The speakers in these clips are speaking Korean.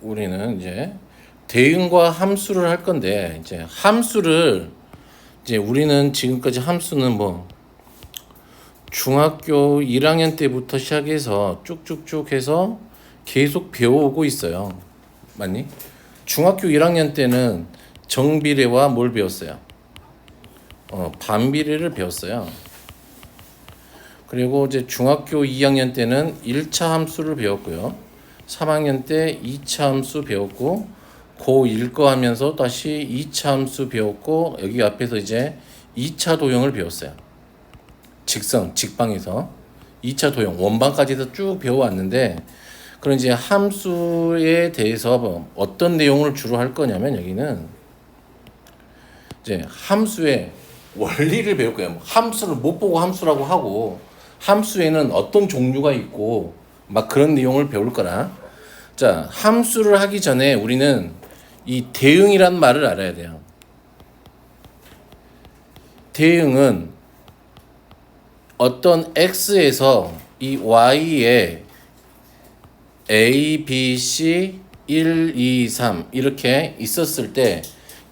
우리는 이제 대응과 함수를 할 건데, 이제 함수를 이제 우리는 지금까지 함수는 뭐 중학교 1학년 때부터 시작해서 쭉쭉쭉 해서 계속 배워오고 있어요. 맞니? 중학교 1학년 때는 정비례와 뭘 배웠어요? 반비례를 배웠어요. 그리고 이제 중학교 2학년 때는 1차 함수를 배웠고요. 3학년 때 2차 함수 배웠고, 고1 거 하면서 다시 2차 함수 배웠고, 여기 앞에서 이제 2차 도형을 배웠어요. 직방에서 2차 도형, 원방까지도 쭉 배워왔는데, 그런 이제 함수에 대해서 뭐 어떤 내용을 주로 할 거냐면, 여기는 이제 함수의 원리를 배울 거예요. 함수를 못 보고 함수라고 하고, 함수에는 어떤 종류가 있고 막 그런 내용을 배울 거라. 자, 함수를 하기 전에 우리는 이 대응이란 말을 알아야 돼요. 대응은 어떤 x에서 이 y에 a, b, c 1, 2, 3 이렇게 있었을 때,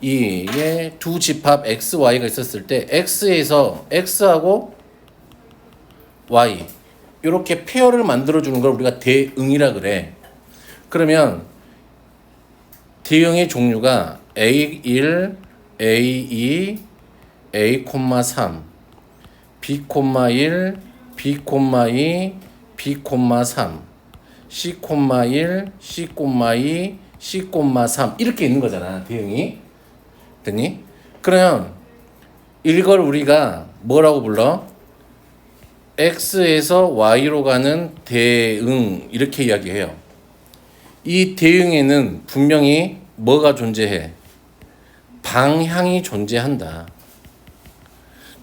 이게 두 집합 x, y가 있었을 때 x에서 x하고 y 이렇게 페어를 만들어 주는 걸 우리가 대응이라 그래. 그러면 대응의 종류가 A1, A2, A,3, B,1, B,2, B,3, C,1, C,2, C,3 이렇게 있는 거잖아. 대응이. 됐니? 그러면 이걸 우리가 뭐라고 불러? X에서 Y로 가는 대응 이렇게 이야기해요. 이 대응에는 분명히 뭐가 존재해? 방향이 존재한다.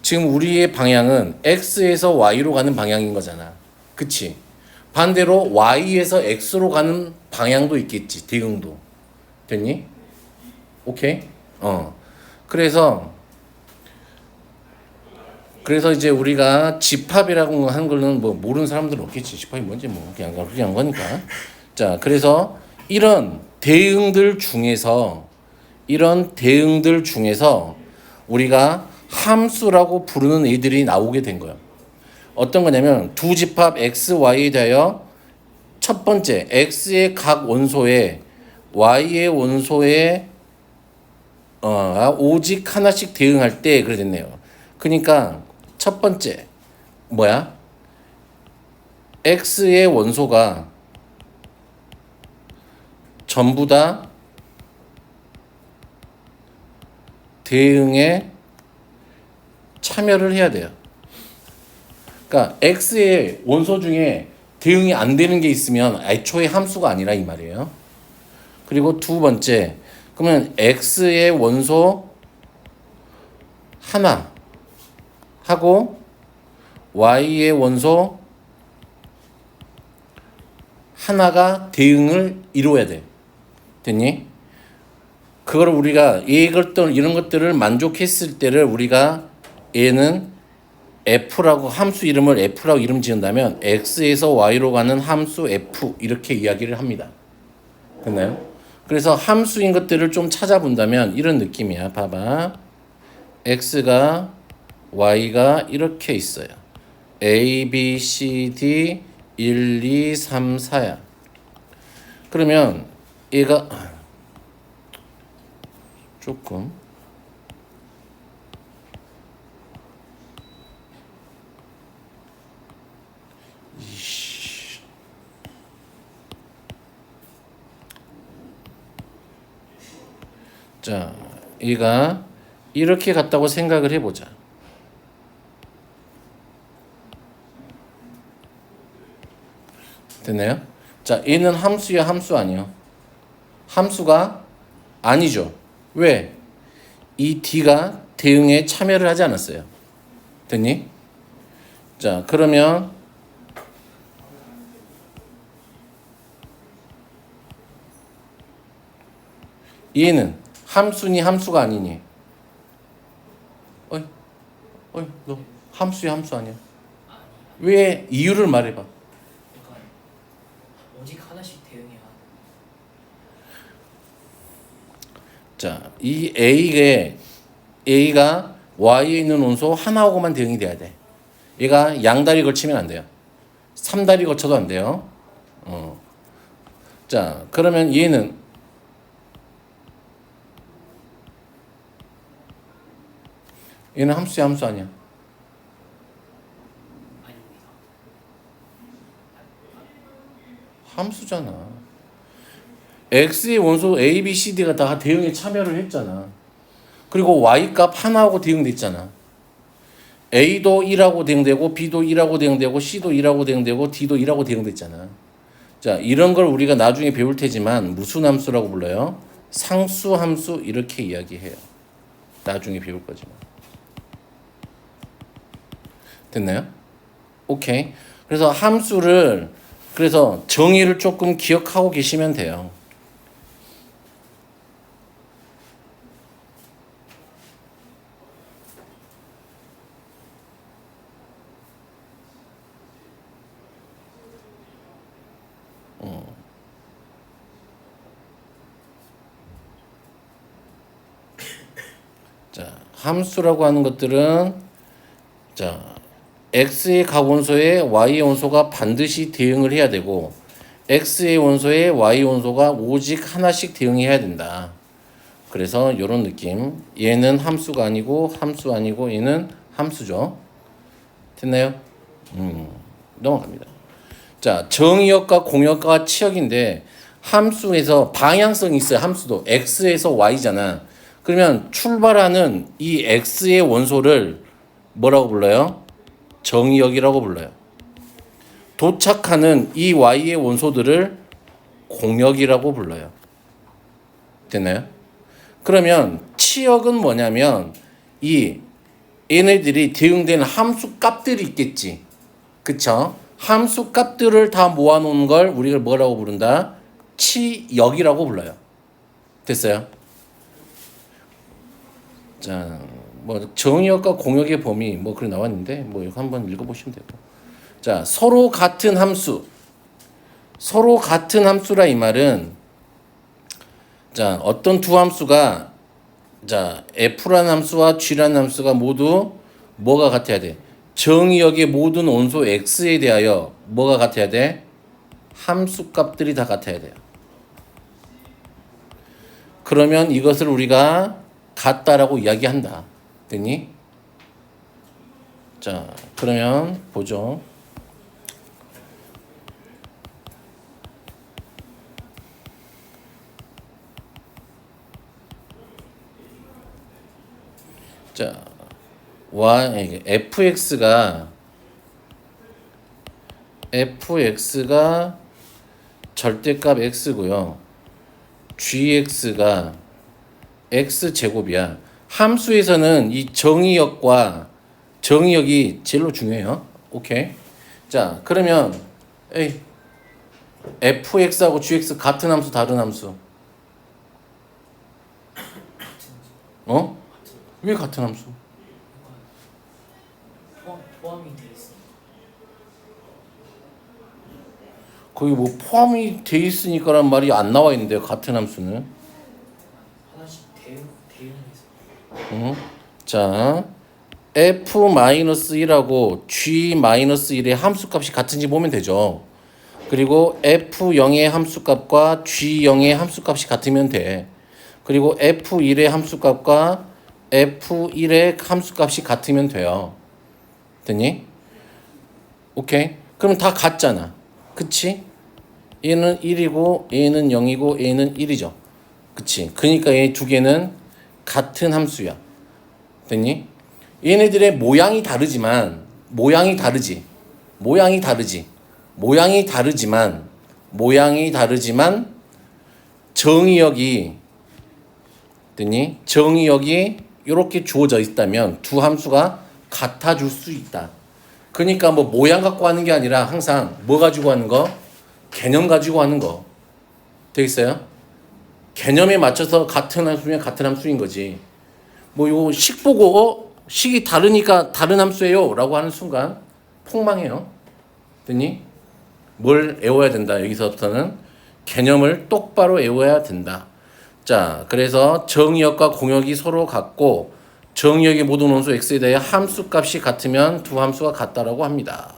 지금 우리의 방향은 X에서 Y로 가는 방향인 거잖아. 그치? 반대로 Y에서 X로 가는 방향도 있겠지. 대응도. 됐니? 오케이? 그래서 이제 우리가 집합이라고 하는 거는 뭐 모르는 사람들은 없겠지. 집합이 뭔지 뭐 그냥 한 거니까. 자, 그래서 이런 대응들 중에서 우리가 함수라고 부르는 애들이 나오게 된 거예요. 어떤 거냐면 두 집합 x, y에 대하여 첫 번째 x의 각 원소에 y의 원소에 오직 하나씩 대응할 때 그래 됐네요. 그러니까 첫 번째 뭐야? x의 원소가 전부 다 대응에 참여를 해야 돼요. 그러니까 x의 원소 중에 대응이 안 되는 게 있으면 애초에 함수가 아니라 이 말이에요. 그리고 두 번째, 그러면 x의 원소 하나 하고 y의 원소 하나가 대응을 이루어야 돼. 됐니? 그걸 우리가 이런 것들을 만족했을 때를 우리가 얘는 f라고 함수 이름을 f라고 이름 지은다면 x에서 y로 가는 함수 f 이렇게 이야기를 합니다. 됐나요? 그래서 함수인 것들을 좀 찾아본다면 이런 느낌이야. 봐봐. x가 y가 이렇게 있어요. a, b, c, d 1, 2, 3, 4야. 그러면 얘가 조금 자, 얘가 이렇게 갔다고 생각을 해보자. 됐나요? 자, 얘는 함수야, 함수 아니요? 함수가 아니죠. 왜? 이 D가 대응에 참여를 하지 않았어요. 됐니? 자, 그러면 얘는 함수니 함수가 아니니? 어이, 너 함수야, 함수 아니야? 왜? 이유를 말해봐. 오직 하나씩 대응해야. 자, 이 A가 Y에 있는 원소 하나하고만 대응이 돼야 돼. 얘가 양다리 걸치면 안 돼요. 3다리 거쳐도 안 돼요. 자, 그러면 얘는 함수야, 함수 아니야? 함수잖아. X의 원소 A, B, C, D가 다 대응에 참여를 했잖아. 그리고 Y 값 하나하고 대응됐잖아. A도 1하고 대응되고 B도 1하고 대응되고 C도 1하고 대응되고 D도 1하고 대응됐잖아. 자, 이런 걸 우리가 나중에 배울 테지만 무슨 함수라고 불러요? 상수 함수 이렇게 이야기해요. 나중에 배울 거지만. 됐나요? 오케이. 그래서 함수를 그래서 정의를 조금 기억하고 계시면 돼요. 자, 함수라고 하는 것들은 자, x의 각 원소에 y의 원소가 반드시 대응을 해야 되고 x의 원소에 y 원소가 오직 하나씩 대응해야 된다. 그래서 이런 느낌. 얘는 함수가 아니고 함수 아니고 얘는 함수죠. 됐나요? 넘어갑니다. 자, 정의역과 공역과 치역인데 함수에서 방향성이 있어요. 함수도 x에서 y잖아. 그러면 출발하는 이 x의 원소를 뭐라고 불러요? 정의역이라고 불러요. 도착하는 이 y의 원소들을 공역이라고 불러요. 됐나요? 그러면 치역은 뭐냐면 이 얘네들이 대응되는 함수 값들이 있겠지. 그쵸? 함수 값들을 다 모아놓은 걸 우리가 뭐라고 부른다? 치역이라고 불러요. 됐어요? 자, 뭐 정의역과 공역의 범위 뭐 그래 나왔는데 뭐 이거 한번 읽어보시면 되고. 자, 서로 같은 함수. 서로 같은 함수라 이 말은 자, 어떤 두 함수가 자, F라는 함수와 G라는 함수가 모두 뭐가 같아야 돼? 정의역의 모든 원소 X에 대하여 뭐가 같아야 돼? 함수 값들이 다 같아야 돼요. 그러면 이것을 우리가 같다라고 이야기한다. 됐니? 자, 그러면 보죠. 자, fx가 절대값 x고요. gx가 x제곱이야. 함수에서는 이 정의역이 제일로 중요해요. 오케이. 자, 그러면 fx하고 gx 같은 함수 다른 함수? 왜 같은 함수? 포함이 돼 있어. 거기 뭐 포함이 돼 있으니까란 말이 안 나와 있는데요. 같은 함수는. 하나씩 대응해서. 자, f-1하고 g-1의 함수값이 같은지 보면 되죠. 그리고 f0의 함수값과 g0의 함수값이 같으면 돼. 그리고 f1의 함수값과 f1의 함수값이 같으면 돼요. 됐니? 오케이. 그럼 다 같잖아. 그치? 얘는 1이고 얘는 0이고 얘는 1이죠. 그치? 그러니까 얘 두 개는 같은 함수야. 됐니? 얘네들의 모양이 다르지만 모양이 다르지만 정의역이 됐니? 정의역이 이렇게 주어져 있다면 두 함수가 같아줄 수 있다. 그러니까 뭐 모양 갖고 하는 게 아니라 항상 뭐 가지고 하는 거? 개념 가지고 하는 거. 되겠어요? 개념에 맞춰서 같은 함수면 같은 함수인 거지. 뭐 요 식 보고 식이 다르니까 다른 함수예요 라고 하는 순간 폭망해요. 됐니? 뭘 외워야 된다. 여기서부터는 개념을 똑바로 외워야 된다. 자, 그래서 정의역과 공역이 서로 같고 정의역의 모든 원소 x에 대해 함수 값이 같으면 두 함수가 같다라고 합니다.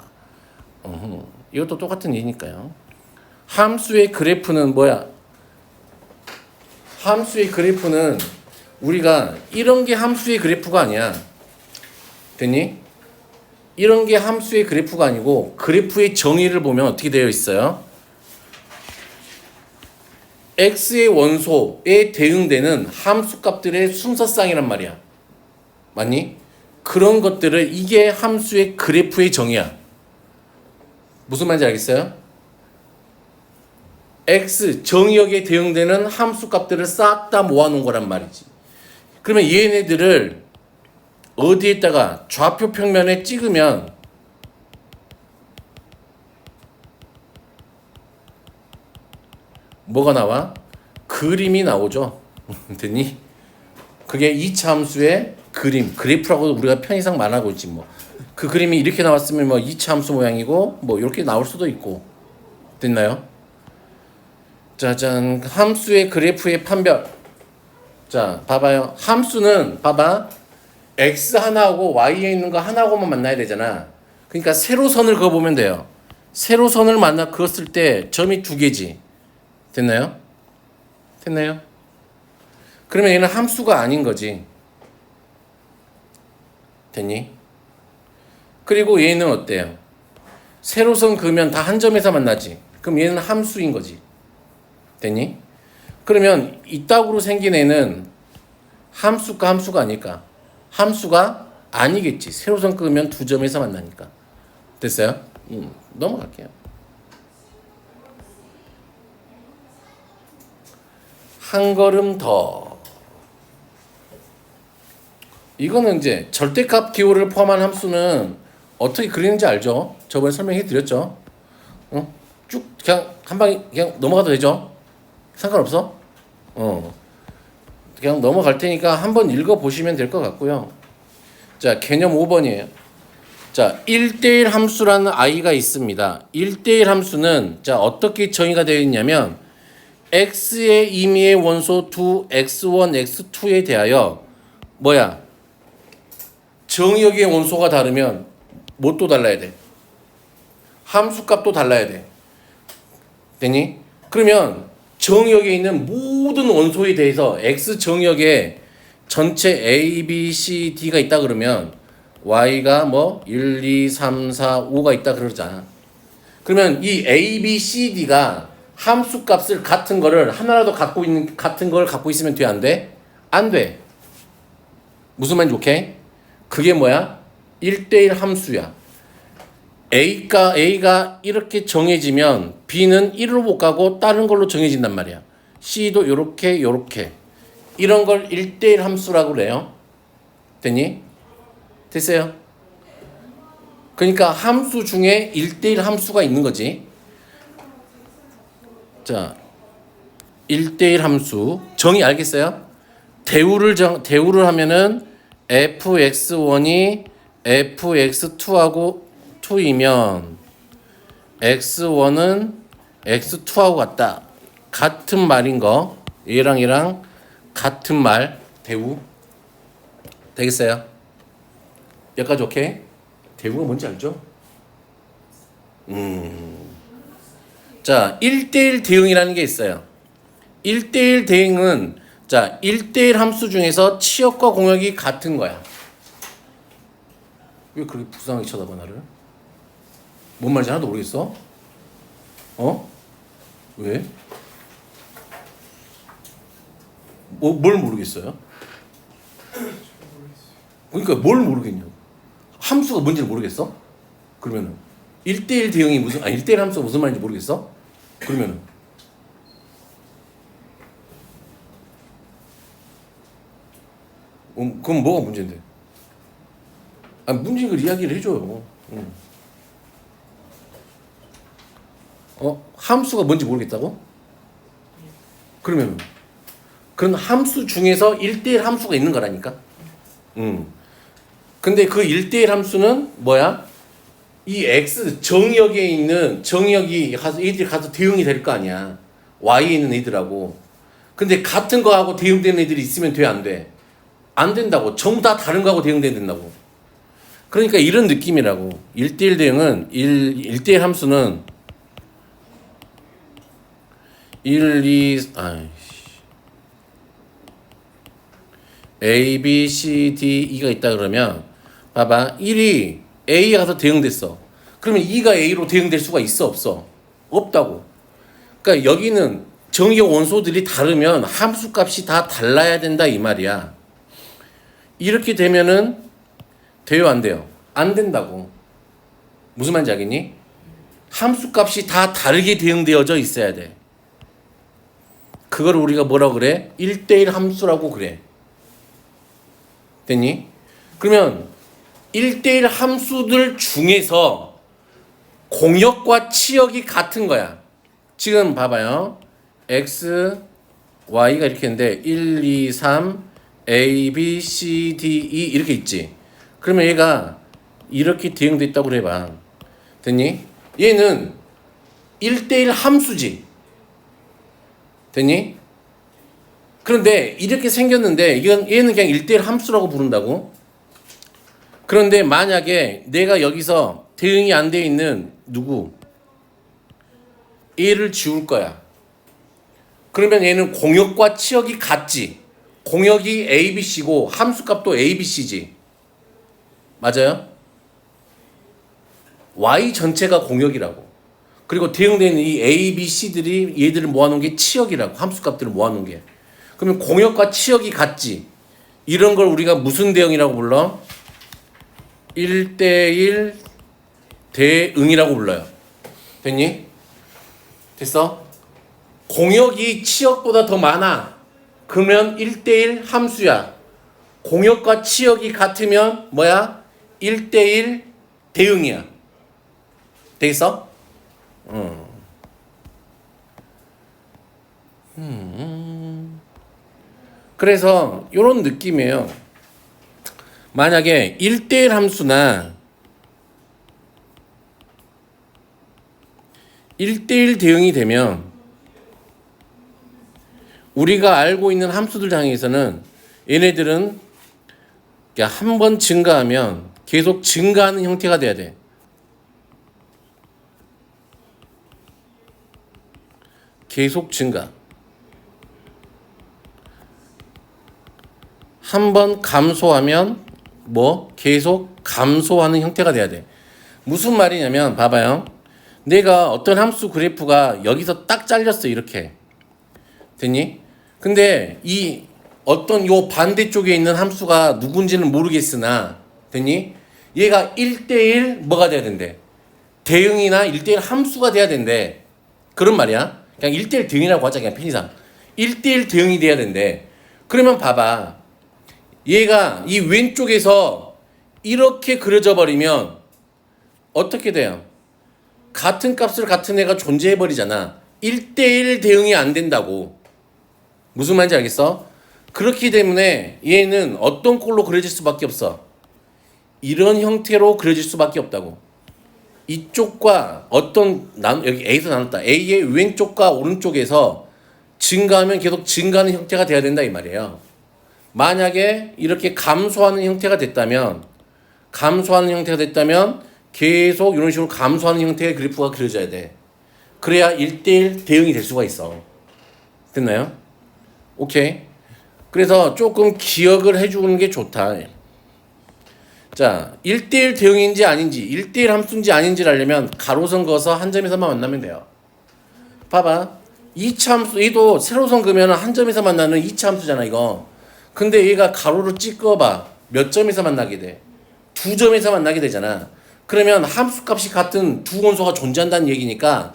이것도 똑같은 얘기니까요. 함수의 그래프는 뭐야? 함수의 그래프는 우리가 이런 게 함수의 그래프가 아니야. 됐니? 이런 게 함수의 그래프가 아니고 그래프의 정의를 보면 어떻게 되어 있어요? x의 원소에 대응되는 함수 값들의 순서쌍이란 말이야. 맞니? 그런 것들을 이게 함수의 그래프의 정의야. 무슨 말인지 알겠어요? x 정의역에 대응되는 함수 값들을 싹 다 모아놓은 거란 말이지. 그러면 얘네들을 어디에다가 좌표 평면에 찍으면 뭐가 나와? 그림이 나오죠. 됐니? 그게 2차 함수의 그래프라고 우리가 편의상 말하고 있지 뭐. 그 그림이 이렇게 나왔으면 뭐 2차 함수 모양이고 뭐 이렇게 나올 수도 있고. 됐나요? 짜잔, 함수의 그래프의 판별. 자, 봐봐요. 함수는 봐봐. x 하나하고 y에 있는 거 하나하고만 만나야 되잖아. 그러니까 세로선을 그어보면 돼요. 세로선을 만나 그었을 때 점이 두 개지. 됐나요? 됐나요? 그러면 얘는 함수가 아닌 거지. 됐니? 그리고 얘는 어때요? 세로선 그으면 다 한 점에서 만나지. 그럼 얘는 함수인 거지. 됐니? 그러면 이따구로 생긴 애는 함수가 함수가 아닐까? 함수가 아니겠지. 세로선 그으면 두 점에서 만나니까. 됐어요? 넘어갈게요. 한 걸음 더. 이거는 이제 절대값 기호를 포함한 함수는 어떻게 그리는지 알죠? 저번에 설명해 드렸죠? 쭉 그냥 한 방에 그냥 넘어가도 되죠? 상관없어? 그냥 넘어갈 테니까 한번 읽어 보시면 될 것 같고요. 자, 개념 5번이에요. 자, 1대1 함수라는 i가 있습니다. 1대1 함수는 자, 어떻게 정의가 되어 있냐면 x의 임의의 원소 2x1, x2에 대하여 뭐야? 정의역의 원소가 다르면 뭣도 달라야 돼? 함수값도 달라야 돼. 됐니? 그러면 정의역에 있는 모든 원소에 대해서 x 정의역에 전체 a, b, c, d가 있다 그러면 y가 뭐 1, 2, 3, 4, 5가 있다 그러잖아. 그러면 이 a, b, c, d가 함수 값을 같은 거를 하나라도 갖고 있는 같은 걸 갖고 있으면 돼, 안 돼? 안 돼. 무슨 말인지 오케이? 그게 뭐야? 1대1 함수야. A가 이렇게 정해지면 B는 1로 못 가고 다른 걸로 정해진단 말이야. C도 요렇게 이런 걸 1대1 함수라고 그래요. 됐니? 됐어요? 그러니까 함수 중에 1대1 함수가 있는 거지. 자, 1대1 함수 정의 알겠어요? 대우를 하면은 fx1이 fx2하고 2이면 x1은 x2하고 같다. 같은 말인 거. 얘랑 같은 말. 대우. 되겠어요? 여기까지 오케이? 대우가 뭔지 알죠? 자, 1대1 대응이라는 게 있어요. 1대1 대응은 자, 1대1 함수 중에서 치역과 공역이 같은 거야. 왜 그렇게 불쌍하게 쳐다봐 나를? 뭔 말인지 하나도 모르겠어? 왜? 뭘 모르겠어요? 그러니까 뭘 모르겠냐고. 함수가 뭔지를 모르겠어? 그러면은 1대1 대응이 1대1 함수가 무슨 말인지 모르겠어? 그러면은 그럼 뭐가 문제인데? 문제를 이야기를 해줘요. 함수가 뭔지 모르겠다고? 그러면 그런 함수 중에서 1대1 함수가 있는 거라니까. 근데 그 1대1 함수는 뭐야? 이 x 정의역에 있는 정의역이 가서 애들이 가서 대응이 될 거 아니야. y에 있는 애들하고. 근데 같은 거하고 대응되는 애들이 있으면 돼, 안 돼? 안 된다고. 전부 다 다른 거하고 대응돼야 된다고. 그러니까 이런 느낌이라고. 1대1 대응은 1대1 함수는 1, 2, A, B, C, D, E가 있다 그러면 봐봐. 1이 A에 가서 대응됐어. 그러면 2가 A로 대응될 수가 있어, 없어? 없다고. 그러니까 여기는 정의의 원소들이 다르면 함수 값이 다 달라야 된다 이 말이야. 이렇게 되면은 돼요, 안 돼요? 안 된다고. 무슨 말인지 알겠니? 함수 값이 다 다르게 대응되어져 있어야 돼. 그걸 우리가 뭐라고 그래? 1대1 함수라고 그래. 됐니? 그러면 1대1 함수들 중에서 공역과 치역이 같은 거야. 지금 봐봐요. x, y가 이렇게 있는데 1, 2, 3, a, b, c, d, e 이렇게 있지. 그러면 얘가 이렇게 대응돼 있다고 그래봐. 됐니? 얘는 1대1 함수지. 됐니? 그런데 이렇게 생겼는데 얘는 그냥 1대1 함수라고 부른다고? 그런데 만약에 내가 여기서 대응이 안 돼 있는 누구? 얘를 지울 거야. 그러면 얘는 공역과 치역이 같지. 공역이 ABC고 함수값도 ABC지. 맞아요? Y 전체가 공역이라고. 그리고 대응되는 이 A, B, C들이 얘들을 모아놓은 게 치역이라고. 함수값들을 모아놓은 게. 그러면 공역과 치역이 같지. 이런 걸 우리가 무슨 대응이라고 불러? 1대1 대응이라고 불러요. 됐니? 됐어? 공역이 치역보다 더 많아. 그러면 1대1 함수야. 공역과 치역이 같으면 뭐야? 1대1 대응이야. 되겠어? 그래서 이런 느낌이에요. 만약에 1대1 함수나 1대1 대응이 되면 우리가 알고 있는 함수들 당에서는 얘네들은 한 번 증가하면 계속 증가하는 형태가 돼야 돼. 계속 증가. 한 번 감소하면 뭐 계속 감소하는 형태가 돼야 돼. 무슨 말이냐면 봐봐요. 내가 어떤 함수 그래프가 여기서 딱 잘렸어 이렇게. 됐니? 근데 이 어떤 요 반대쪽에 있는 함수가 누군지는 모르겠으나 됐니? 얘가 1대1 뭐가 돼야 된대? 대응이나 1대1 함수가 돼야 된대. 그런 말이야. 그냥 1대1 대응이라고 하자 그냥 편의상. 1대1 대응이 돼야 된대. 그러면 봐봐. 얘가 이 왼쪽에서 이렇게 그려져 버리면 어떻게 돼요? 같은 값을 같은 애가 존재해 버리잖아. 1대1 대응이 안 된다고. 무슨 말인지 알겠어? 그렇기 때문에 얘는 어떤 꼴로 그려질 수밖에 없어. 이런 형태로 그려질 수밖에 없다고. 이쪽과 어떤 여기 A에서 나눴다. A의 왼쪽과 오른쪽에서 증가하면 계속 증가하는 형태가 돼야 된다 이 말이에요. 만약에 이렇게 감소하는 형태가 됐다면 계속 이런 식으로 감소하는 형태의 그래프가 그려져야 돼. 그래야 1대1 대응이 될 수가 있어. 됐나요? 오케이. 그래서 조금 기억을 해주는 게 좋다. 자, 1대1 대응인지 아닌지 1대1 함수인지 아닌지를 알려면 가로선 그어서 한 점에서만 만나면 돼요. 봐봐. 2차 함수 얘도 세로선 그으면 한 점에서 만나는 2차 함수잖아 이거. 근데 얘가 가로로 찍어봐. 몇 점에서 만나게 돼? 2점에서 만나게 되잖아. 그러면 함수값이 같은 두 원소가 존재한다는 얘기니까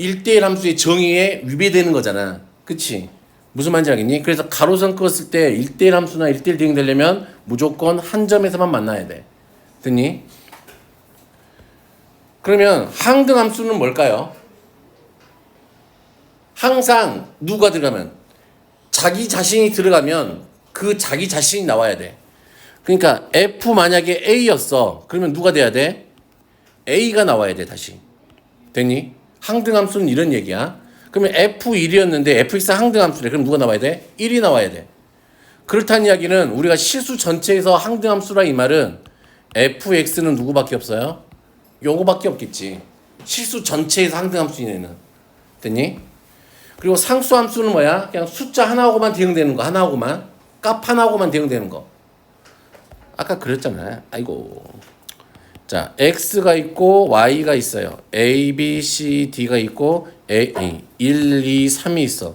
1대1 함수의 정의에 위배되는 거잖아. 그치? 무슨 말인지 알겠니? 그래서 가로선 그었을 때 1대1 함수나 1대1 대응 되려면 무조건 한 점에서만 만나야 돼. 됐니? 그러면 항등 함수는 뭘까요? 항상 누가 들어가면 자기 자신이 들어가면 그 자기 자신이 나와야 돼. 그러니까 F 만약에 A였어. 그러면 누가 돼야 돼? A가 나와야 돼 다시. 됐니? 항등 함수는 이런 얘기야. 그러면 F1이었는데 fx가 항등함수래. 그럼 누가 나와야 돼? 1이 나와야 돼. 그렇다는 이야기는 우리가 실수 전체에서 항등함수라 이 말은 fx는 누구밖에 없어요? 요거밖에 없겠지. 실수 전체에서 항등함수인 애는. 됐니? 그리고 상수함수는 뭐야? 그냥 숫자 하나하고만 대응되는 거. 하나하고만. 값 하나하고만 대응되는 거. 아까 그랬잖아요. 아이고. 자, x가 있고 y가 있어요. a, b, c, d가 있고 1, 2, 3이 있어.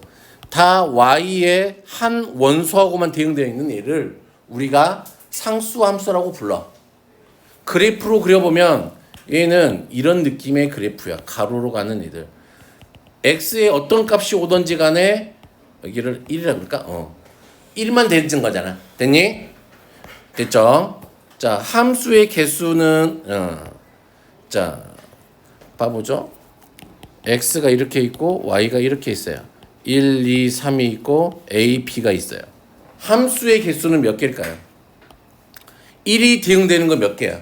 다 y의 한 원소하고만 대응되어 있는 얘를 우리가 상수함수라고 불러. 그래프로 그려보면 얘는 이런 느낌의 그래프야. 가로로 가는 애들. x의 어떤 값이 오든지 간에 여기를 1이라고 그럴까? 1만 되는 거잖아. 됐니? 됐죠? 자, 함수의 개수는 자, 봐보죠. x가 이렇게 있고 y가 이렇게 있어요. 1, 2, 3이 있고 a, b가 있어요. 함수의 개수는 몇 개일까요? 1이 대응되는 건 몇 개야?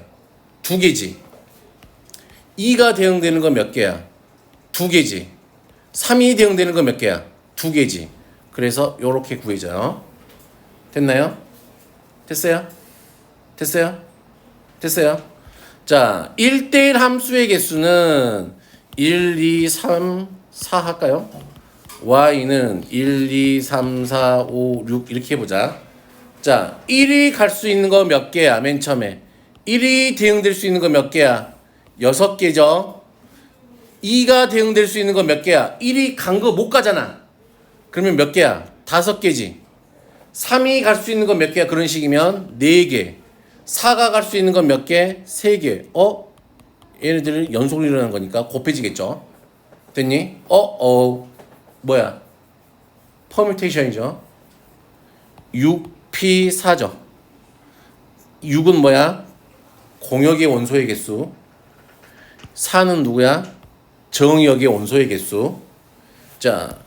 2개지. 2가 대응되는 건 몇 개야? 2개지. 3이 대응되는 건 몇 개야? 2개지. 그래서 요렇게 구해져요. 됐나요? 됐어요? 됐어요? 됐어요? 자, 1대1 함수의 개수는 1, 2, 3, 4 할까요? y는 1, 2, 3, 4, 5, 6 이렇게 해보자. 자, 1이 갈 수 있는 거 몇 개야? 맨 처음에 1이 대응될 수 있는 거 몇 개야? 6개죠. 2가 대응될 수 있는 거 몇 개야? 1이 간 거 못 가잖아. 그러면 몇 개야? 5개지. 3이 갈 수 있는 건 몇 개야? 그런 식이면 4개. 4가 갈 수 있는 건 몇 개? 3개. 얘네들 연속으로 일어나는 거니까 곱해지겠죠. 됐니? 뭐야? 퍼뮤테이션이죠. 6p4죠. 6은 뭐야? 공역의 원소의 개수. 4는 누구야? 정역의 원소의 개수. 자,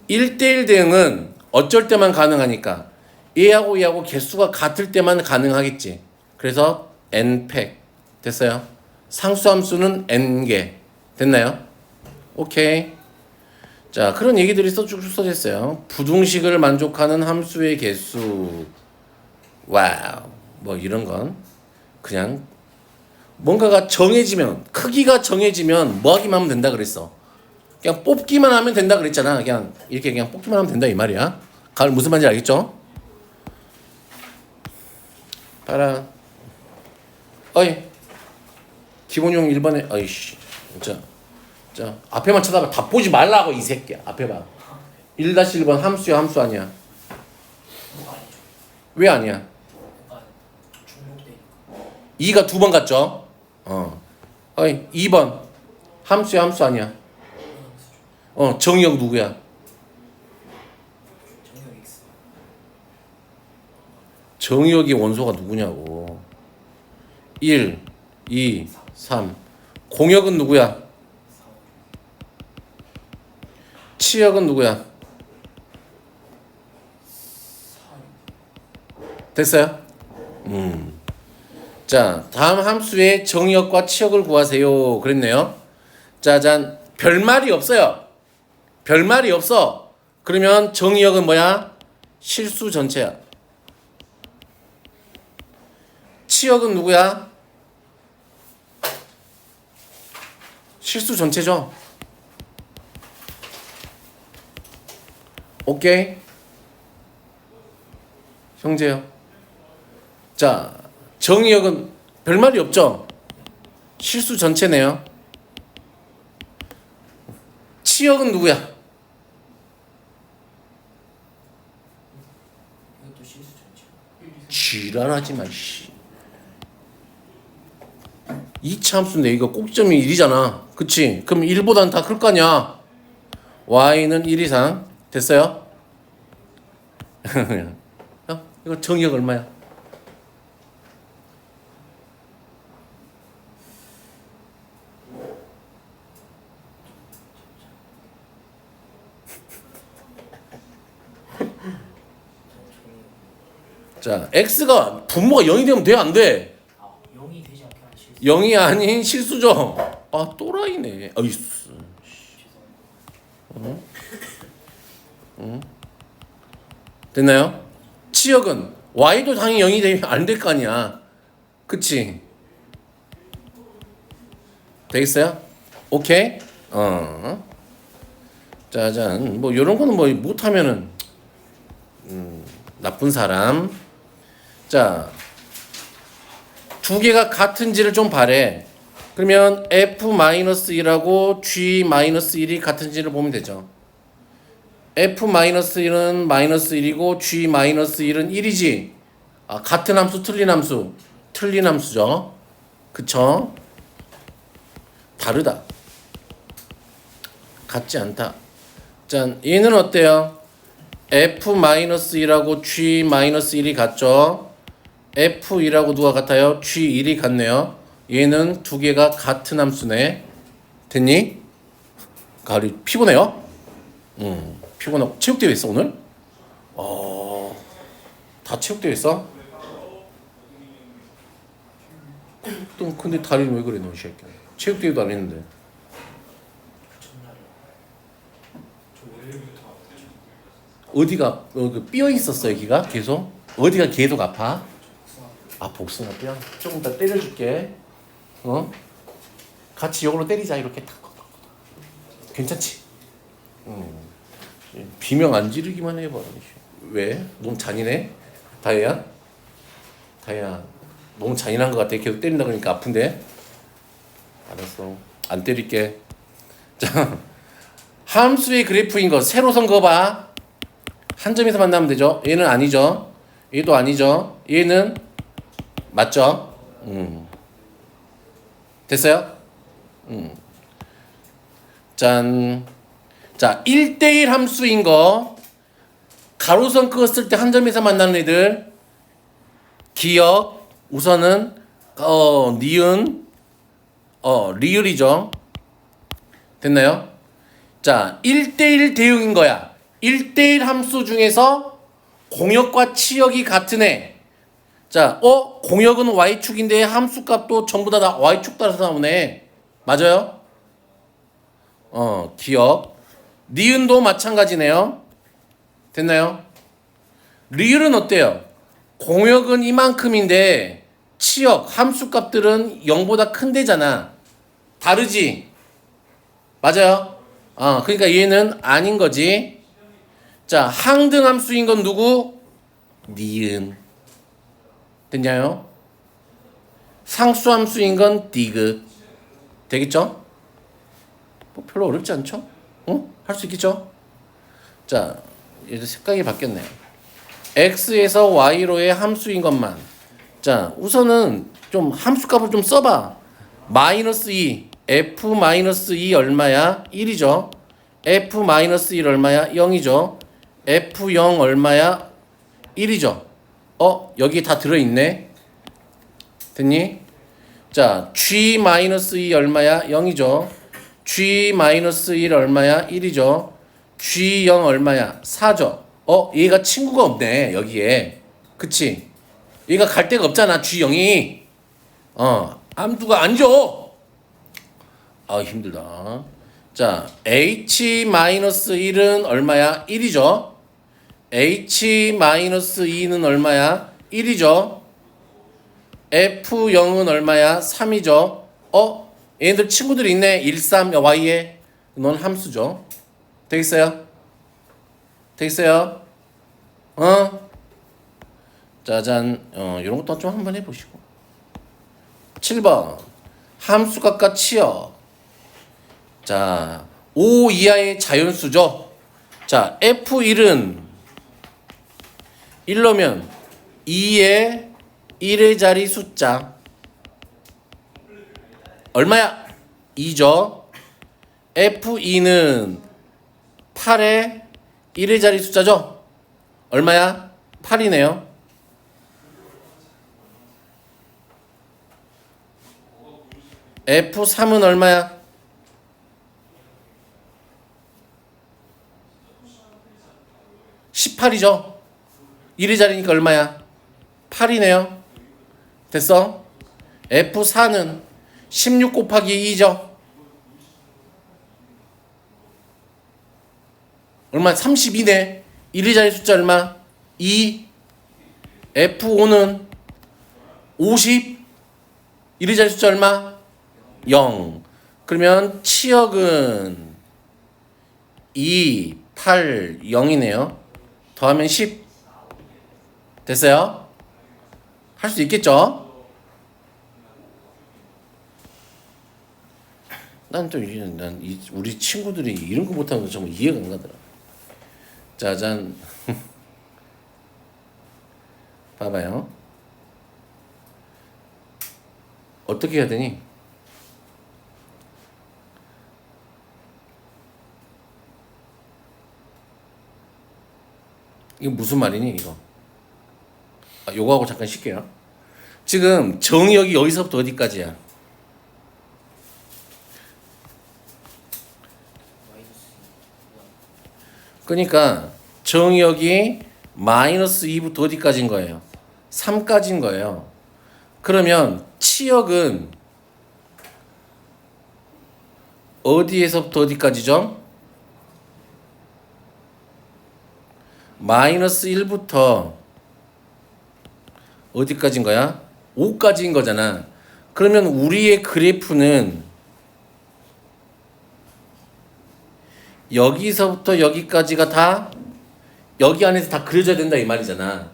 1대1 대응은 어쩔 때만 가능하니까 얘하고 얘하고 개수가 같을 때만 가능하겠지. 그래서 n팩. 됐어요? 상수함수는 n개. 됐나요? 오케이. 자, 그런 얘기들이 쭉 써져 있어요. 부등식을 만족하는 함수의 개수. 와우. 뭐 이런 건 그냥 뭔가가 정해지면, 크기가 정해지면 뭐 하기만 하면 된다 그랬어. 그냥 뽑기만 하면 된다 그랬잖아. 그냥 이렇게 그냥 뽑기만 하면 된다 이 말이야. 가을 무슨 말인지 알겠죠? 봐라. 어이. 기본용 1번에 어이씨. 자, 앞에만 쳐다봐. 다 보지 말라고 이 새끼야. 앞에 봐. 1-1번 함수야, 함수 아니야? 뭐가 아니죠. 왜 아니야? 약간 중복되니까. 2가 2번 갔죠? 어이, 2번 함수야, 함수 아니야? 정의역 누구야? 정역 X. 정의역의 원소가 누구냐고. 1, 2, 3. 공역은 누구야? 치역은 누구야? 됐어요? 자, 다음 함수의 정의역과 치역을 구하세요. 그랬네요. 짜잔. 별말이 없어요. 별말이 없어. 그러면 정의역은 뭐야? 실수 전체야. 치역은 누구야? 실수 전체죠. 오케이? 형제요. 자, 정의역은 별말이 없죠? 실수 전체네요. 치역은 누구야? 이것도 실수 전체. 지랄하지 마, 씨. 2차 함수인데 이거 꼭점이 1이잖아. 그치? 그럼 1보다는 다 클 거 아니야. y는 1 이상. 됐어요? 이거 정의역 얼마야? 자, x가 분모가 0이 되면 돼, 안 돼? 0이 되지 않게 하는 실수. 0이 아닌 실수죠. 아, 또라이네. 어이씨. 죄송합니다. 됐나요? 치역은 y도 당연히 0이 되면 안 될 거 아니야. 그치? 되겠어요? 오케이? 짜잔. 뭐 요런 거는 뭐 못하면은 나쁜 사람. 자, 두 개가 같은지를 좀 바래. 그러면 f-1하고 g-1이 같은지를 보면 되죠. f-1은 -1이고 g-1은 1이지. 아, 같은 함수, 틀린 함수. 틀린 함수죠. 그쵸? 다르다. 같지 않다. 짠, 얘는 어때요? f-1하고 g-1이 같죠? f1하고 누가 같아요? g1이 같네요. 얘는 두 개가 같은 함수네. 됐니? 가을이 피곤해요? 피곤하고. 체육대회 있어 오늘? 다 체육대회 있어? 근데 다리는 왜 그래 너 이 새끼. 체육대회도 안 했는데. 전날에 저 월요일부터 어디가 삐어 있었어 여기가 계속? 어디가 계속 아파? 아 복숭아 뼈? 조금 이따 때려줄게. 같이 이걸로 때리자 이렇게 탁. 괜찮지? 비명 안 지르기만 해봐. 왜? 너무 잔인해? 다혜야? 다혜야 너무 잔인한 것 같아. 계속 때린다 그러니까 아픈데? 알았어 안 때릴게. 자, 함수의 그래프인 거 세로선 그거 봐. 한 점에서 만나면 되죠. 얘는 아니죠. 얘도 아니죠. 얘는 맞죠? 됐어요? 짠. 자, 1대1 함수인 거 가로선 그었을 때 한 점에서 만나는 애들 기억 우선은 니은 리을이죠. 됐나요? 자, 1대1 대응인 거야. 1대1 함수 중에서 공역과 치역이 같은 애. 자, 공역은 y축인데 함수 값도 전부 다 y축 따라서 나오네. 맞아요? 기억. 니은도 마찬가지네요. 됐나요? 리을은 어때요? 공역은 이만큼인데 치역, 함수 값들은 0보다 큰 데잖아. 다르지? 맞아요? 그러니까 얘는 아닌 거지. 자, 항등 함수인 건 누구? 니은. 됐냐요? 상수 함수인 건 디귿. 되겠죠? 뭐 별로 어렵지 않죠? 할 수 있겠죠? 자, 얘도 색깔이 바뀌었네요. x에서 y로의 함수인 것만. 자, 우선은 좀 함수값을 좀 써봐. -2, f-2 얼마야? 1이죠. f-1 얼마야? 0이죠. f0 얼마야? 1이죠. 여기 다 들어있네. 됐니? 자, g-2 얼마야? 0이죠. g-1 얼마야? 1이죠. g0 얼마야? 4죠. 얘가 친구가 없네 여기에. 그치? 얘가 갈 데가 없잖아 g0이. 암두가 안 줘. 힘들다. 자, h-1은 얼마야? 1이죠. h-2는 얼마야? 1이죠. f0은 얼마야? 3이죠. 얘네들 친구들이 있네. 1, 3, y에. 넌 함수죠. 되겠어요? 되겠어요? 짜잔. 이런 것도 좀 한번 해보시고. 7번. 함수값과 치역. 자, 5 이하의 자연수죠. 자, f1은 1로면 2의 1의 자리 숫자 얼마야? 2죠. f2는 8의 1의 자리 숫자죠. 얼마야? 8이네요. f3은 얼마야? 18이죠. 1의 자리니까 얼마야? 8이네요. 됐어? F4는 16 곱하기 2죠. 얼마? 32네. 1의 자리 숫자 얼마? 2. F5는 50. 1의 자리 숫자 얼마? 0. 그러면 치역은 2, 8, 0이네요. 더하면 10. 됐어요? 할 수 있겠죠? 우리 친구들이 이런 거 못하는 거 정말 이해가 안 가더라. 짜잔. 봐봐요. 어떻게 해야 되니? 이거 무슨 말이니 이거? 요거 하고 잠깐 쉴게요. 지금 정의역이 여기서부터 어디까지야? 마이너스 그러니까 정의역이 마이너스 2부터 어디까지인 거예요? 3까지인 거예요. 그러면 치역은 어디에서부터 어디까지죠? 마이너스 1부터 어디까지인 거야? 5까지인 거잖아. 그러면 우리의 그래프는 여기서부터 여기까지가 다 여기 안에서 다 그려져야 된다 이 말이잖아.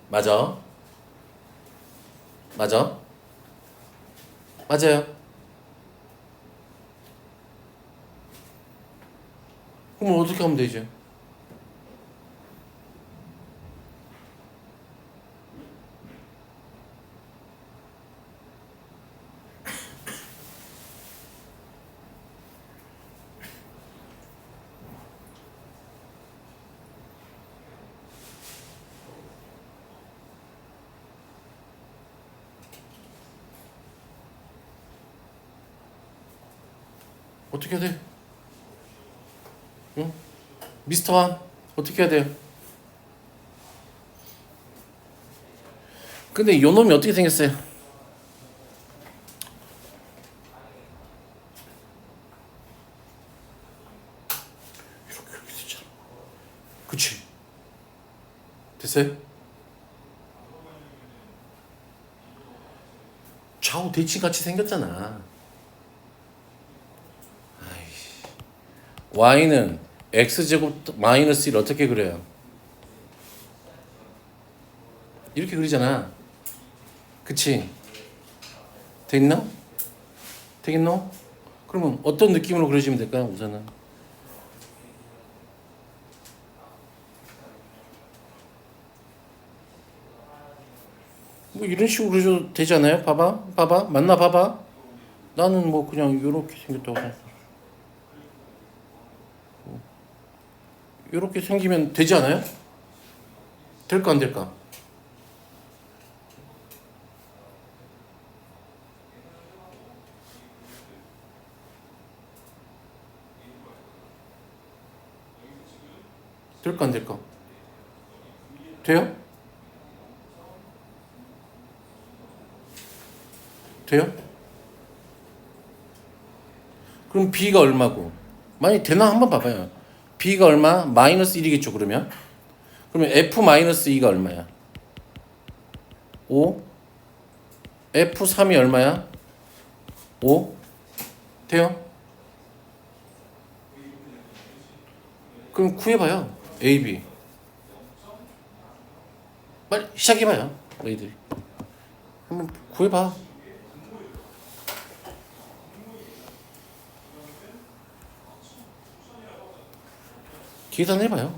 맞아? 맞아? 맞아요. 그럼 어떻게 하면 되지? 어떻게 해야 돼? 응? 미스터 완 어떻게 해야 돼요? 근데 요 놈이 어떻게 생겼어요? 이렇게 됐잖아. 그치? 됐어요? 좌우 대칭 같이 생겼잖아. 아이씨. y는 x제곱 마이너스 1 어떻게 그려요? 이렇게 그리잖아. 그치? 됐나? 되겠노? 그러면 어떤 느낌으로 그려지면 될까요? 우선은 뭐 이런 식으로 그려줘도 되지 않아요? 봐봐 봐봐 맞나 봐봐. 나는 뭐 그냥 이렇게 생겼다고 생각해. 이렇게 생기면 되지 않아요? 될까 안 될까? 될까 안 될까? 돼요? 돼요? 그럼 b가 얼마고? 만약 되나 한번 봐봐요. b가 얼마? 마이너스 1이겠죠 그러면? 그러면 f-2가 얼마야? 5? f3이 얼마야? 5? 돼요? 그럼 구해봐요. a, b. 빨리 시작해봐요. 너희들이. 한번 구해봐. 계산해봐요.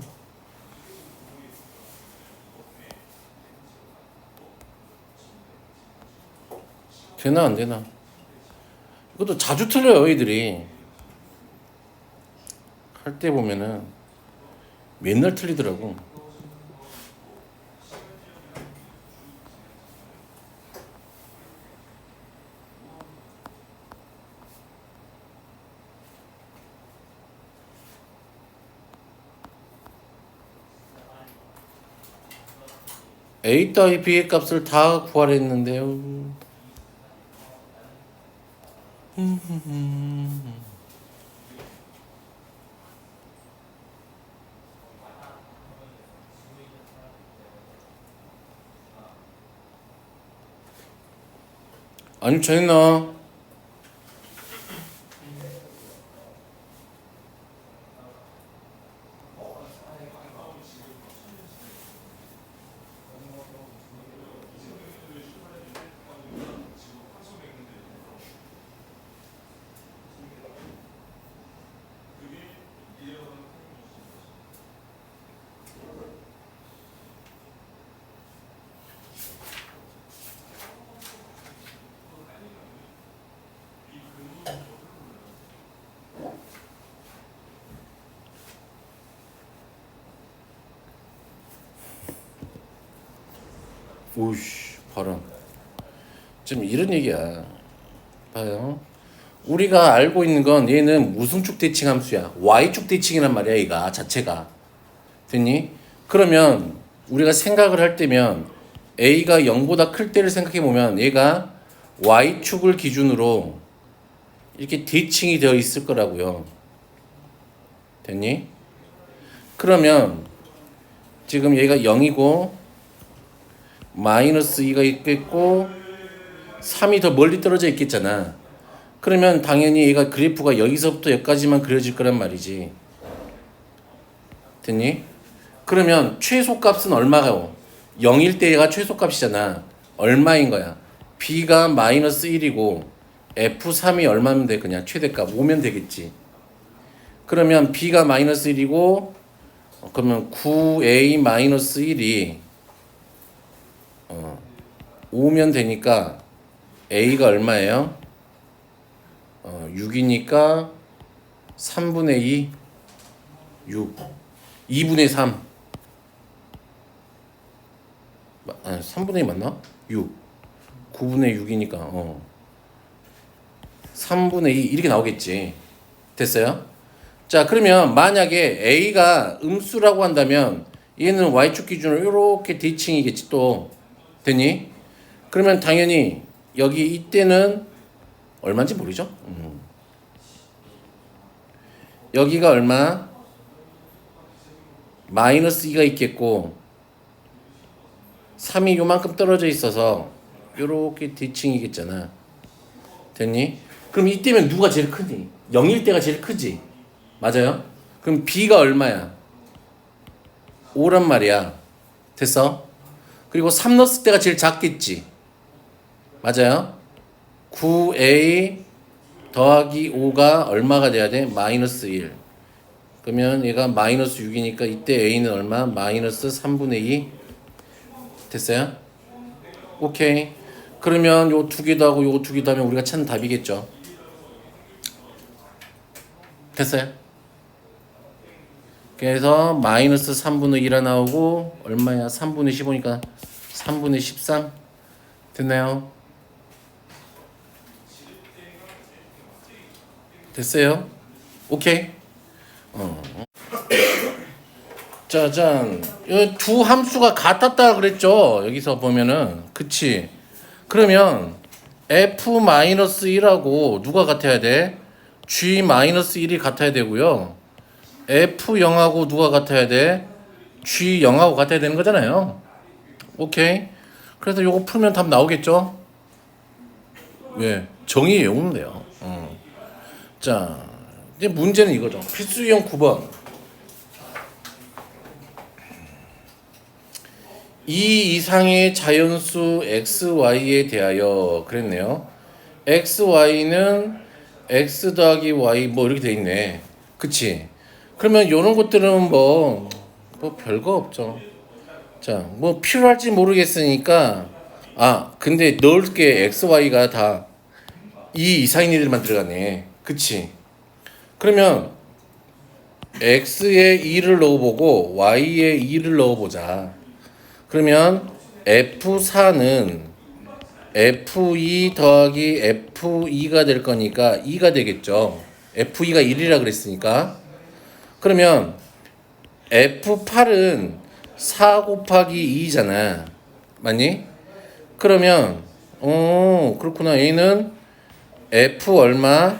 되나 안 되나? 이것도 자주 틀려요, 애들이. 할 때 보면은 맨날 틀리더라고. A 따위 B의 값을 다 구하랬는데요. 안 유치했나? 오이씨, 봐라. 지금 이런 얘기야. 봐요. 우리가 알고 있는 건 얘는 무슨 쪽 대칭 함수야? y축 대칭이란 말이야, 얘가 자체가. 됐니? 그러면 우리가 생각을 할 때면 a가 0보다 클 때를 생각해 보면 얘가 y축을 기준으로 이렇게 대칭이 되어 있을 거라고요. 됐니? 그러면 지금 얘가 0이고 마이너스 2가 있겠고 3이 더 멀리 떨어져 있겠잖아. 그러면 당연히 얘가 그래프가 여기서부터 여기까지만 그려질 거란 말이지. 됐니? 그러면 최소값은 얼마가요? 0일 때 얘가 최소값이잖아. 얼마인 거야? b가 마이너스 1이고 f3이 얼마면 돼? 그냥 최대값 5면 되겠지. 그러면 b가 마이너스 1이고 그러면 9a 마이너스 1이 5면 되니까 a가 얼마예요? 6이니까 3분의 2 6 2분의 3 아니 3분의 2 맞나? 6 9분의 6이니까 3분의 2 이렇게 나오겠지. 됐어요? 자, 그러면 만약에 a가 음수라고 한다면 얘는 y축 기준으로 이렇게 대칭이겠지 또. 됐니? 그러면 당연히 여기 이때는 얼마인지 모르죠? 여기가 얼마? 마이너스 2가 있겠고 3이 요만큼 떨어져 있어서 요렇게 대칭이겠잖아. 됐니? 그럼 이때면 누가 제일 크니? 0일 때가 제일 크지? 맞아요? 그럼 b가 얼마야? 5란 말이야. 됐어? 그리고 3 넣었을 때가 제일 작겠지? 맞아요? 9a 더하기 5가 얼마가 돼야 돼? 마이너스 1. 그러면 얘가 마이너스 6이니까 이때 a는 얼마? 마이너스 3분의 2. 됐어요? 오케이. 그러면 요 두 개도 하고 요 두 개도 하면 우리가 찾는 답이겠죠. 됐어요? 그래서 마이너스 3분의 1이 나오고 얼마야? 3분의 15니까 3분의 13. 됐나요? 됐어요? 오케이. 짜잔. 이 두 함수가 같았다 그랬죠. 여기서 보면은 그치. 그러면 f-1하고 누가 같아야 돼? g-1이 같아야 되고요. f0하고 누가 같아야 돼? g0하고 같아야 되는 거잖아요. 오케이. 그래서 요거 풀면 답 나오겠죠? 왜? 정의 외우면 돼요. 자, 이제 문제는 이거죠. 필수 유형 9번. 이 이상의 자연수 xy에 대하여 그랬네요. xy는 x 더하기 y 뭐 이렇게 돼 있네. 그치? 그러면 요런 것들은 뭐 별거 없죠. 자, 뭐 필요할지 모르겠으니까 근데 넣을 게 xy가 다 이 이상인 애들만 들어가네. 그치? 그러면 x에 2를 넣어보고 y에 2를 넣어보자. 그러면 F4는 F2 더하기 F2가 될 거니까 2가 되겠죠. F2가 1이라 그랬으니까. 그러면 F8은 4 곱하기 2잖아. 맞니? 그러면 그렇구나. 얘는 F 얼마?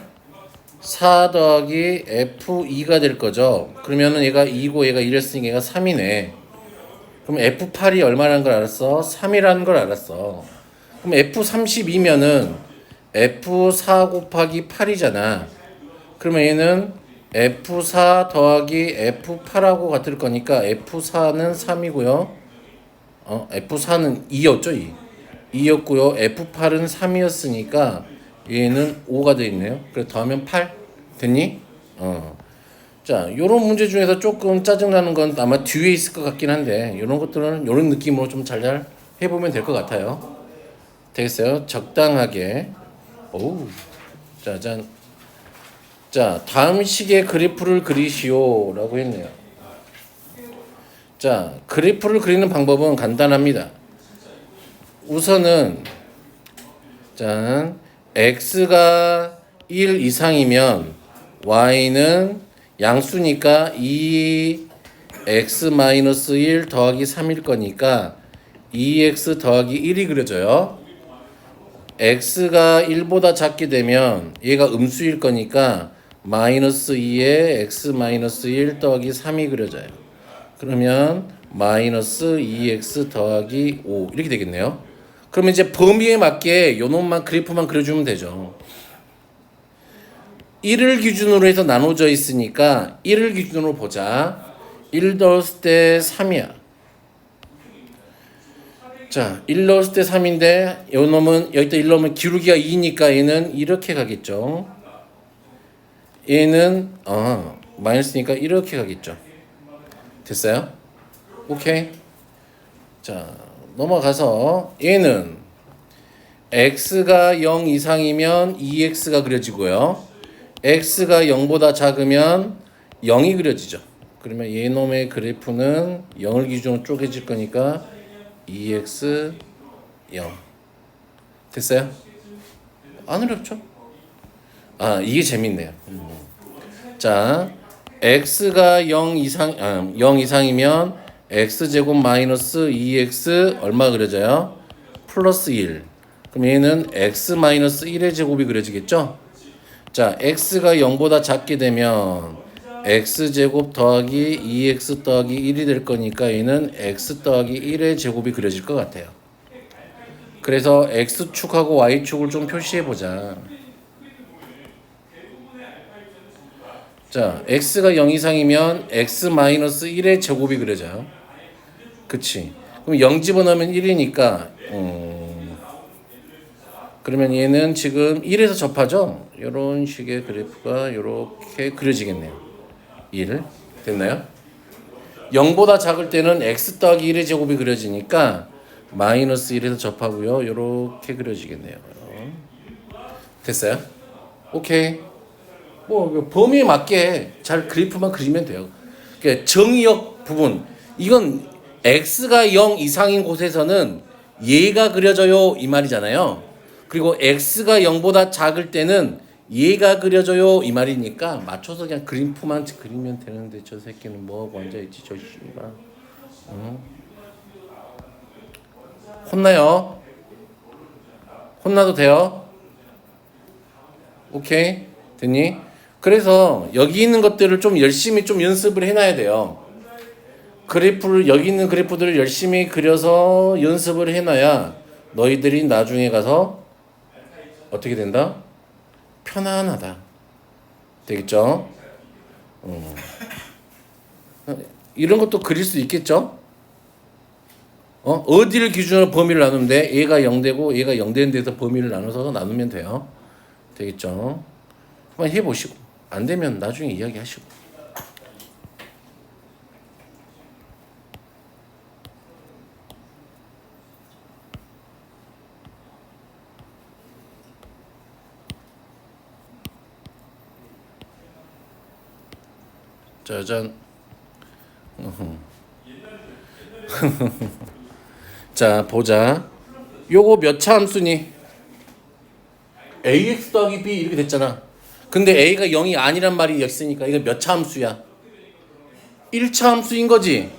4 더하기 F2가 될 거죠. 그러면은 얘가 2고 얘가 1이었으니까 얘가 3이네. 그럼 F8이 얼마라는 걸 알았어? 3이라는 걸 알았어. 그럼 F32면은 F4 곱하기 8이잖아. 그러면 얘는 F4 더하기 F8하고 같을 거니까 F4는 3이고요. F4는 2였죠, 2. 2였고요. F8은 3이었으니까 얘는 5가 돼 있네요. 그래서 더하면 8 됐니? 자, 요런 문제 중에서 조금 짜증나는 건 아마 뒤에 있을 것 같긴 한데 요런 것들은 요런 느낌으로 좀 잘 해보면 될 것 같아요. 되겠어요? 적당하게. 오우. 짜잔. 자, 다음 식의 그래프를 그리시오 라고 했네요. 자, 그래프를 그리는 방법은 간단합니다. 우선은 짠, x가 1 이상이면 y는 양수니까 2x-1 더하기 3일 거니까 2x 더하기 1이 그려져요. x가 1보다 작게 되면 얘가 음수일 거니까 마이너스 2에 x-1 더하기 3이 그려져요. 그러면 마이너스 2x 더하기 5 이렇게 되겠네요. 그러면 이제 범위에 맞게 요놈만 그래프만 그려주면 되죠. 1을 기준으로 해서 나눠져 있으니까 1을 기준으로 보자. 1 넣었을 때 3이야. 자, 1 넣었을 때 3인데 요 놈은 여기다 1 넣으면 기울기가 2니까 얘는 이렇게 가겠죠. 얘는 마이너스니까 이렇게 가겠죠. 됐어요? 오케이. 자, 넘어가서 얘는 x가 0 이상이면 2x가 그려지고요. x가 0보다 작으면 0이 그려지죠. 그러면 얘놈의 그래프는 0을 기준으로 쪼개질 거니까 2x 0. 됐어요? 안 어렵죠? 이게 재밌네요. 자, x가 0 이상이면 x제곱 마이너스 2x 얼마 그려져요? 플러스 1. 그럼 얘는 x 마이너스 1의 제곱이 그려지겠죠? 자, x가 0보다 작게 되면 x제곱 더하기 2x 더하기 1이 될 거니까 얘는 x 더하기 1의 제곱이 그려질 것 같아요. 그래서 x축하고 y축을 좀 표시해보자. 자, x가 0 이상이면 x 마이너스 1의 제곱이 그려져요. 그치? 그럼 0 집어넣으면 1이니까 그러면 얘는 지금 1에서 접하죠? 이런 식의 그래프가 이렇게 그려지겠네요. 1 됐나요? 0보다 작을 때는 x 더하기 1의 제곱이 그려지니까 마이너스 1에서 접하고요. 이렇게 그려지겠네요. 됐어요? 오케이. 뭐 범위에 맞게 잘 그래프만 그리면 돼요. 그러니까 정의역 부분 이건 x가 0 이상인 곳에서는 얘가 그려져요 이 말이잖아요. 그리고 x가 0보다 작을 때는 얘가 그려져요 이 말이니까 맞춰서 그냥 그래프만 그리면 되는데 저 새끼는 뭐하고 앉아있지 저 씨발. 혼나요? 혼나도 돼요? 오케이 됐니? 그래서 여기 있는 것들을 좀 열심히 좀 연습을 해놔야 돼요. 그래프를 여기 있는 그래프들을 열심히 그려서 연습을 해놔야 너희들이 나중에 가서 어떻게 된다? 편안하다. 되겠죠? 이런 것도 그릴 수 있겠죠? 어디를 기준으로 범위를 나누면 돼? 얘가 0되고 얘가 0되는 데서 범위를 나눠서 나누면 돼요. 되겠죠? 한번 해보시고 안 되면 나중에 이야기하시고. 짜잔. 자, 보자. 요거 몇 차 함수니? ax 더하기 b 이렇게 됐잖아. 근데 a가 0이 아니란 말이 있으니까 이거 몇 차 함수야? 1차 함수인 거지.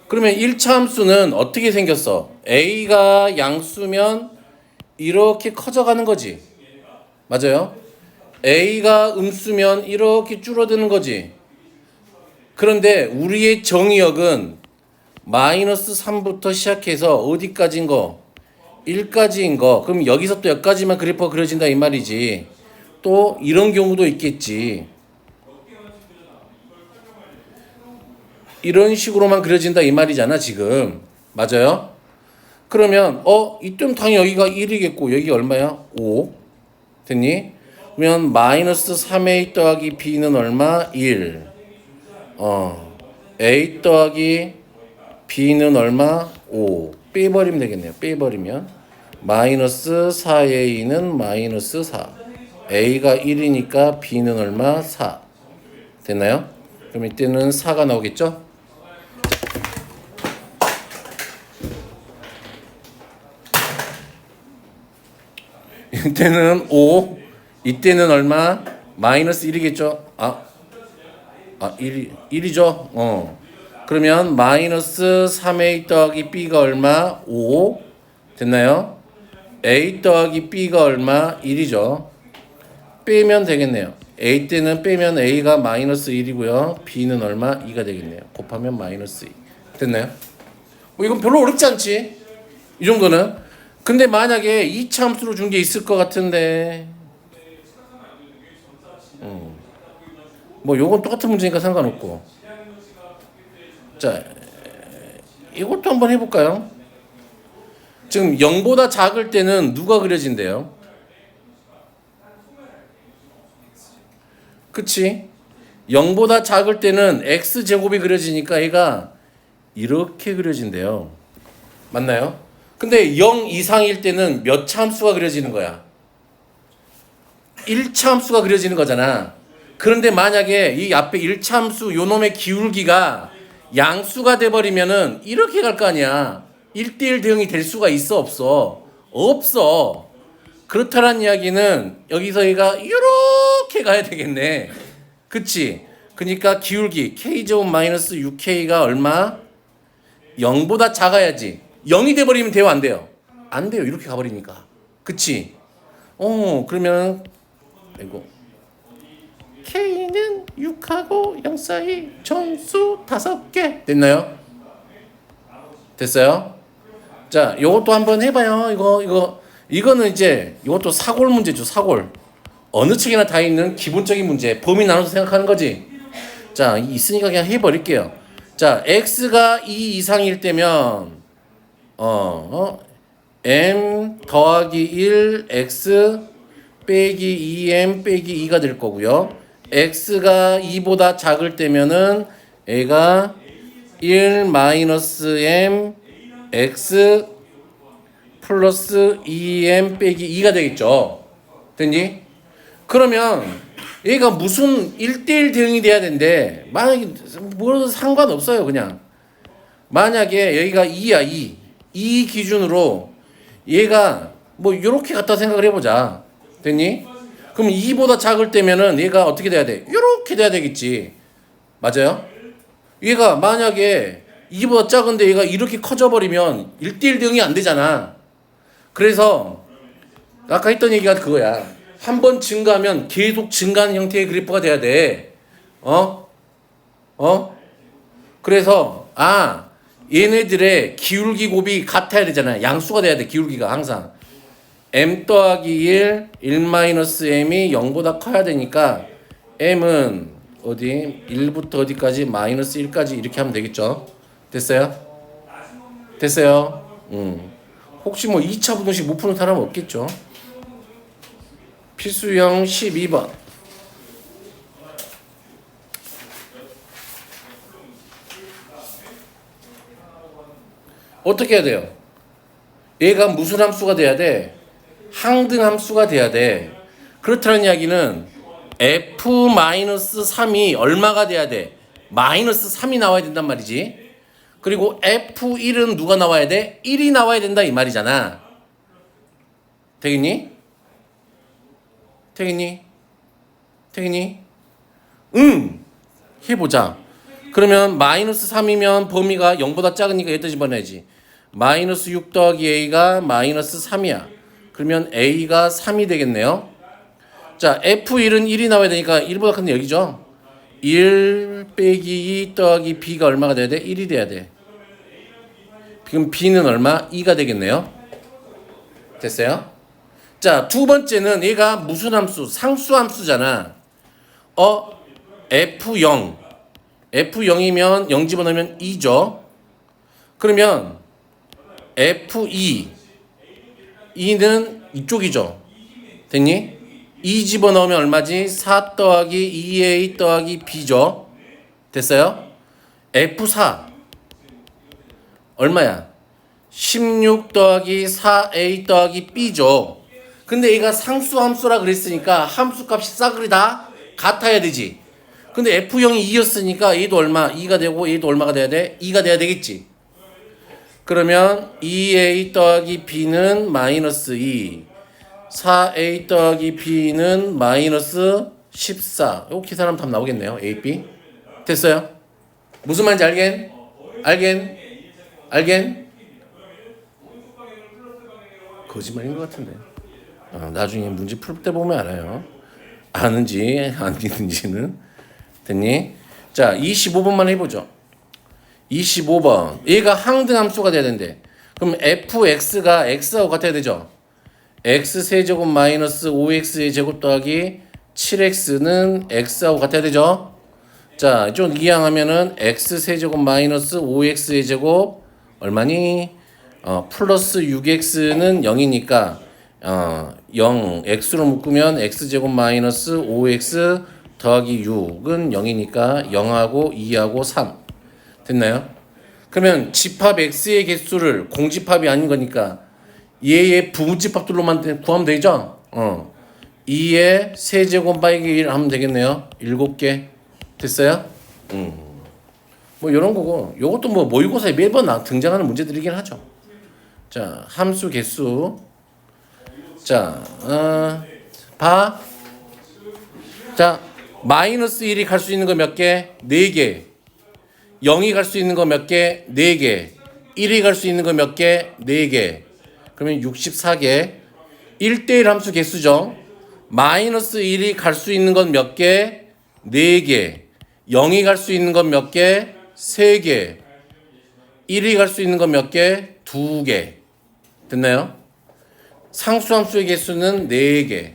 그러면 1차 함수는 어떻게 생겼어? a가 양수면 이렇게 커져가는 거지. 맞아요? a가 음수면 이렇게 줄어드는 거지. 그런데 우리의 정의역은 마이너스 3부터 시작해서 어디까지인 거? 1까지인 거. 그럼 여기서 또 여기까지만 그래프가 그려진다 이 말이지. 또 이런 경우도 있겠지. 이런 식으로만 그려진다 이 말이잖아 지금. 맞아요? 그러면 이때는 당연히 여기가 1이겠고 여기 얼마야? 5. 됐니? 그러면 마이너스 3a 더하기 b는 얼마? 1. a 더하기 b는 얼마? 5. 빼버리면 되겠네요. 빼버리면 마이너스 4a는 마이너스 4. a가 1이니까 b는 얼마? 4. 됐나요? 그럼 이때는 4가 나오겠죠? 이때는 5. 이때는 얼마? 마이너스 1이겠죠? 1이죠? 그러면 마이너스 3a 더하기 b가 얼마? 5. 됐나요? a 더하기 b가 얼마? 1이죠. 빼면 되겠네요. a 때는 빼면 a가 마이너스 1이고요. b는 얼마? 2가 되겠네요. 곱하면 마이너스 2. 됐나요? 이건 별로 어렵지 않지? 이 정도는. 근데 만약에 이차 함수로 준 게 있을 것 같은데 뭐 요건 똑같은 문제니까 상관없고. 자, 이것도 한번 해볼까요? 지금 0보다 작을 때는 누가 그려진대요? 그치? 0보다 작을 때는 x제곱이 그려지니까 얘가 이렇게 그려진대요. 맞나요? 근데 0 이상일 때는 몇 차 함수가 그려지는 거야? 1차 함수가 그려지는 거잖아. 그런데 만약에 이 앞에 1차 함수 요놈의 기울기가 양수가 돼버리면은 이렇게 갈 거 아니야. 1대1 대응이 될 수가 있어 없어? 없어. 그렇다란 이야기는 여기서 얘가 이렇게 가야 되겠네. 그치? 그러니까 기울기 k제곱 마이너스 6k가 얼마? 0보다 작아야지. 0이 돼버리면 돼요 안 돼요? 안 돼요. 이렇게 가버리니까. 그치? 그러면 이거 K는 6하고 0 사이 정수 5개 됐나요? 됐어요? 자, 요것도 한번 해봐요. 이거는 이제 이것도 사골 문제죠. 사골. 어느 책이나 다 있는 기본적인 문제. 범위 나눠서 생각하는 거지. 자, 있으니까 그냥 해버릴게요. 자, x가 2 이상일 때면 m 더하기 1 x 빼기 2m 빼기 2가 될 거고요. x가 2보다 작을 때면은 얘가 1 마이너스 m x 플러스 2m 빼기 2가 되겠죠. 됐니? 그러면 얘가 무슨 1대1 대응이 돼야 되는데 만약에 뭐라도 상관없어요. 그냥 만약에 여기가 2야 2 기준으로 얘가 뭐 이렇게 갖다 생각을 해보자. 됐니? 그럼 2보다 작을 때면은 얘가 어떻게 돼야 돼? 이렇게 돼야 되겠지. 맞아요? 얘가 만약에 2보다 작은데 얘가 이렇게 커져버리면 1대1 대응이 안 되잖아. 그래서 아까 했던 얘기가 그거야. 한 번 증가하면 계속 증가하는 형태의 그래프가 돼야 돼. 그래서 얘네들의 기울기 곱이 같아야 되잖아요. 양수가 돼야 돼. 기울기가 항상 m 더하기 1 마이너스 m이 0보다 커야 되니까 m은 어디 1부터 어디까지 마이너스 1까지 이렇게 하면 되겠죠. 됐어요? 됐어요? 혹시 뭐 2차 분동식 못 푸는 사람 없겠죠? 필수형 12번. 어떻게 해야 돼요? 얘가 무슨 함수가 돼야 돼? 항등 함수가 돼야 돼. 그렇다는 이야기는 f-3이 얼마가 돼야 돼? 마이너스 3이 나와야 된단 말이지. 그리고 f1은 누가 나와야 돼? 1이 나와야 된다 이 말이잖아. 되겠니? 되겠니? 되겠니? 응! 해보자. 그러면 마이너스 3이면 범위가 0보다 작으니까 여기다 집어넣어야지. 마이너스 6 더하기 a가 마이너스 3이야. 그러면 a가 3이 되겠네요. 자, f1은 1이 나와야 되니까 1보다 큰 게 여기죠. 1 빼기 2 더하기 b가 얼마가 돼야 돼? 1이 돼야 돼. 그럼 b는 얼마? 2가 되겠네요. 됐어요? 자, 두 번째는 얘가 무슨 함수? 상수함수잖아. F0. F0이면 0 집어넣으면 2죠. 그러면 F2. 2는 이쪽이죠. 됐니? 2 집어넣으면 얼마지? 4 더하기 2A 더하기 B죠. 됐어요? F4. 얼마야? 16 더하기 4A 더하기 B죠. 근데 얘가 상수함수라 그랬으니까 함수값이 싸그리 다 같아야 되지. 근데 F0이 2였으니까 얘도 얼마? 2가 되고 얘도 얼마가 돼야 돼? 2가 돼야 되겠지. 그러면 2A 더하기 B는 마이너스 2, 4A 더하기 B는 마이너스 14. 이거 계산하면 답 나오겠네요. A, B. 됐어요? 무슨 말인지 알겐? 알겐? 알겐? 거짓말인 것 같은데. 나중에 문제 풀 때 보면 알아요. 아는지 아니는지는. 됐니? 자, 25번만 해보죠. 25번. 얘가 항등함수가 돼야 된대. 그럼 fx가 x하고 같아야 되죠. x 세제곱 마이너스 5x의 제곱 더하기 7x는 x하고 같아야 되죠. 자, 좀 이항하면은 x 세제곱 마이너스 5x의 제곱 얼마니? 플러스 6x는 0이니까 0 x로 묶으면 x제곱 마이너스 5x 더하기 6은 0이니까 0하고 2하고 3 됐나요? 그러면 집합 x의 개수를 공집합이 아닌 거니까 얘의 부집합들로만 구하면 되죠? 2의 세제곱 빼기 1 하면 되겠네요. 7개 됐어요? 뭐 이런 거고 요것도 뭐 모의고사에 매번 등장하는 문제들이긴 하죠. 자, 함수 개수. 자, 봐. 자, 마이너스 1이 갈 수 있는 거 몇 개? 4개. 0이 갈 수 있는 거 몇 개? 4개. 1이 갈 수 있는 거 몇 개? 4개. 그러면 64개. 1대1 함수 개수죠. 마이너스 1이 갈 수 있는 건 몇 개? 4개. 0이 갈 수 있는 건 몇 개? 3개. 1이 갈 수 있는 건 몇 개? 2개. 됐나요? 상수함수의 개수는 4개.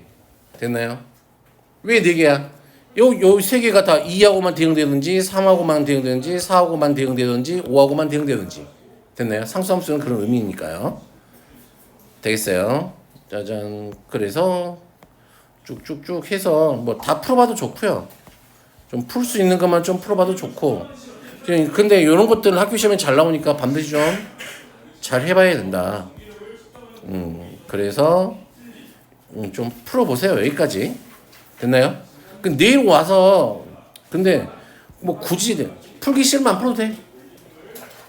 됐나요? 왜 4개야? 요 3개가 다 2하고만 대응되든지 3하고만 대응되든지 4하고만 대응되든지 5하고만 대응되든지. 됐나요? 상수함수는 그런 의미니까요. 되겠어요? 짜잔. 그래서 쭉쭉쭉 해서 뭐 다 풀어봐도 좋고요. 좀 풀 수 있는 것만 좀 풀어봐도 좋고. 근데 이런 것들은 학교 시험에 잘 나오니까 반드시 좀 잘 해봐야 된다. 그래서 좀 풀어보세요. 여기까지. 됐나요? 근데 내일 와서 근데 뭐 굳이 풀기 싫으면 안 풀어도 돼.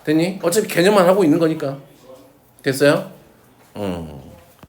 됐니? 어차피 개념만 하고 있는 거니까. 됐어요?